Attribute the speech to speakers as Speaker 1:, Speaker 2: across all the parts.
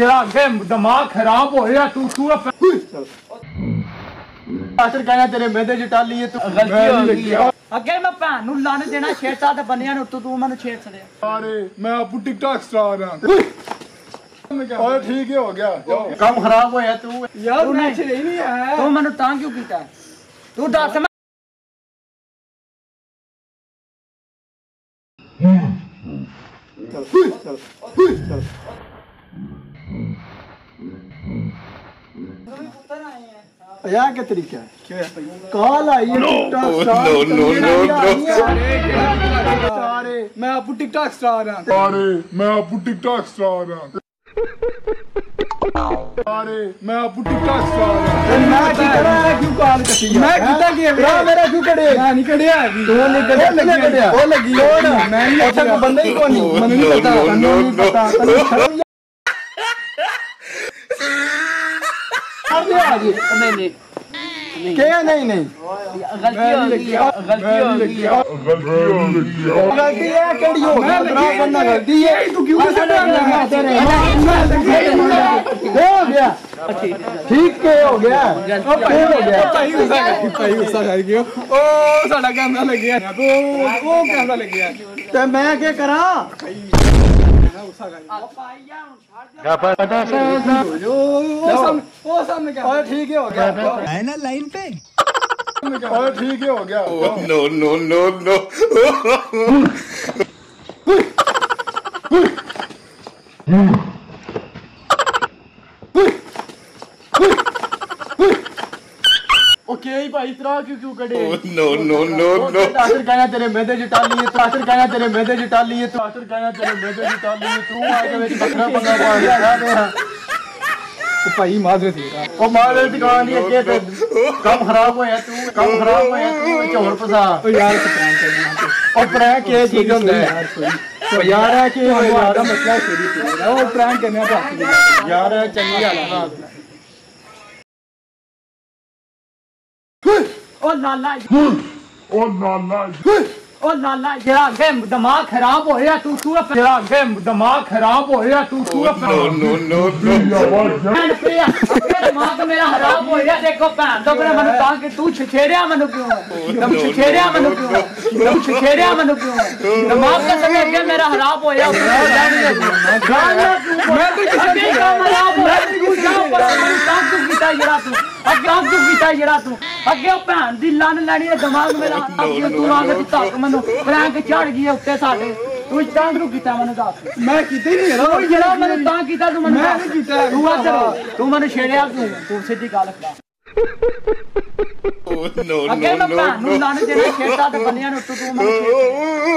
Speaker 1: दिमाग खराब होया तू
Speaker 2: आखिर कहना तेरे मेदे च टाली है तू
Speaker 1: गलती हो गई
Speaker 3: अगे मैं भैन नु लन देना छेड़ता ते बनिया नु तू मैंने छेड़ छड़िया।
Speaker 1: अरे मैं आपको टिकटॉक स्टार हां और ठीक ही हो गया जाओ
Speaker 2: काम खराब होया तू
Speaker 1: यार मैच नहीं है
Speaker 3: तू मैंने तां क्यों कीता तू दस
Speaker 2: यार क्या तरीका है कॉल आई है टिकटॉक स्टार
Speaker 1: अरे मैं आपको टिकटॉक स्टार हां अरे मैं आपको टिकटॉक स्टार हां अरे मैं आपको टिकटॉक स्टार हां
Speaker 2: मैं की करा क्यों कॉल कटी
Speaker 1: मैं कितना किया
Speaker 2: मेरा क्यों कड़े
Speaker 1: मैं नहीं कड़िया अभी
Speaker 2: तू नहीं कड़े वो लगी कौन मैं नहीं अच्छा को बंदा ही कौन नहीं मनु नहीं पता तन्नू नहीं पता तन्नू शर्म
Speaker 3: नहीं
Speaker 2: क्या नहीं
Speaker 3: गलती हो गई
Speaker 2: गलती है केड़ी हो खराब बंदा गलती है तू क्यों से हो गया ठीक के हो गया
Speaker 1: भाई गुस्सा कर गया ओ साडा कैमरा लग गया तो वो कैमरा लग गया
Speaker 2: ते मैं क्या करा
Speaker 1: वो सामने क्या
Speaker 2: और ठीक हो गया
Speaker 4: है ना लाइन पे
Speaker 1: और ठीक ही हो गया
Speaker 5: no.
Speaker 2: ओके भाई इतना क्यों कड़े
Speaker 5: No.
Speaker 2: आखिर कहना तेरे मेदे च टाली है आखिर कहना तेरे मेदे च टाली है आखिर कहना तेरे मेदे च टाली है तू आके मेरी बकरा बंदा पा गया
Speaker 1: भाई माजरे थी
Speaker 2: ओ मारे दुकान दी अगे ते काम खराब होया तू चोर फसा
Speaker 1: ओ यार प्रैंक करना
Speaker 2: ओ प्रैंक के चीज होंदा है ओ यार है कि
Speaker 1: हमारा मसला छोड़ी ओ प्रैंक करने का
Speaker 2: यार चंगी हालत
Speaker 3: ओ लाला ओ लाला जरा अगे दिमाग खराब होया तू
Speaker 1: जरा अगे दिमाग खराब होया तू
Speaker 5: No.
Speaker 3: दिमाग मेरा खराब होया देखो भैन तो मेरे मन तां कि तू छछेड़िया मनु क्यों तुम छछेड़िया मनु क्यों दिमाग का समय अगे मेरा खराब होया
Speaker 1: मैं तो
Speaker 3: अगे काम खराब होया तू जा पर काम तू कीता जरा तू अगे भैन दी लन लैनी दिमाग मेरा अगे तू आके तक मनु प्रैंक चढ़ गई उत्ते साडे तू चांद नु कीता मनु दस
Speaker 1: मैं कीते नहीं
Speaker 3: ओ जरा मनु तां कीता तू मनु
Speaker 1: मैं नहीं कीता
Speaker 3: तू अधर तू मनु छेड़िया तू सीधी गल कर
Speaker 5: No.
Speaker 3: अगे मैं भैन नु लन देना छेड़ता ते बनिया नु तू मनु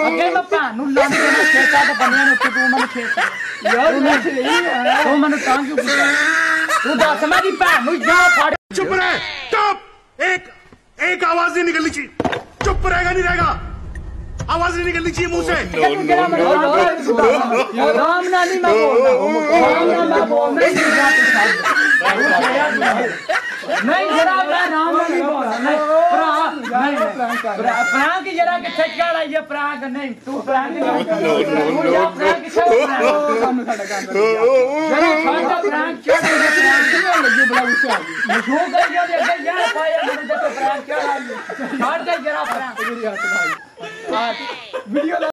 Speaker 3: अगे मैं भैन नु लन देना छेड़ता ते बनिया नु तू मनु छेड़
Speaker 1: यार मैच नहीं है
Speaker 3: तू मनु तां क्यों कीता तू दस मेरी भैन नु जा फड़
Speaker 5: चुप रहे स्टॉप एक आवाज नहीं निकलनी चाहिए चुप रहेगा नहीं रहेगा आवाज नहीं निकलनी चाहिए मुंह से
Speaker 3: राम नानी मैं बोल नहीं जरा मैं राम नानी बोल नहीं प्रैंक जरा किथे चढ़ आई है प्रैंक नहीं तू प्रैंक प्रैंक चढ़ लगी बड़ा गुस्सा मशहूर कर दिया देख यार पाया मैंने देखो प्रैंक चढ़ आई है छाड़ दे जरा प्रैंक वीडियो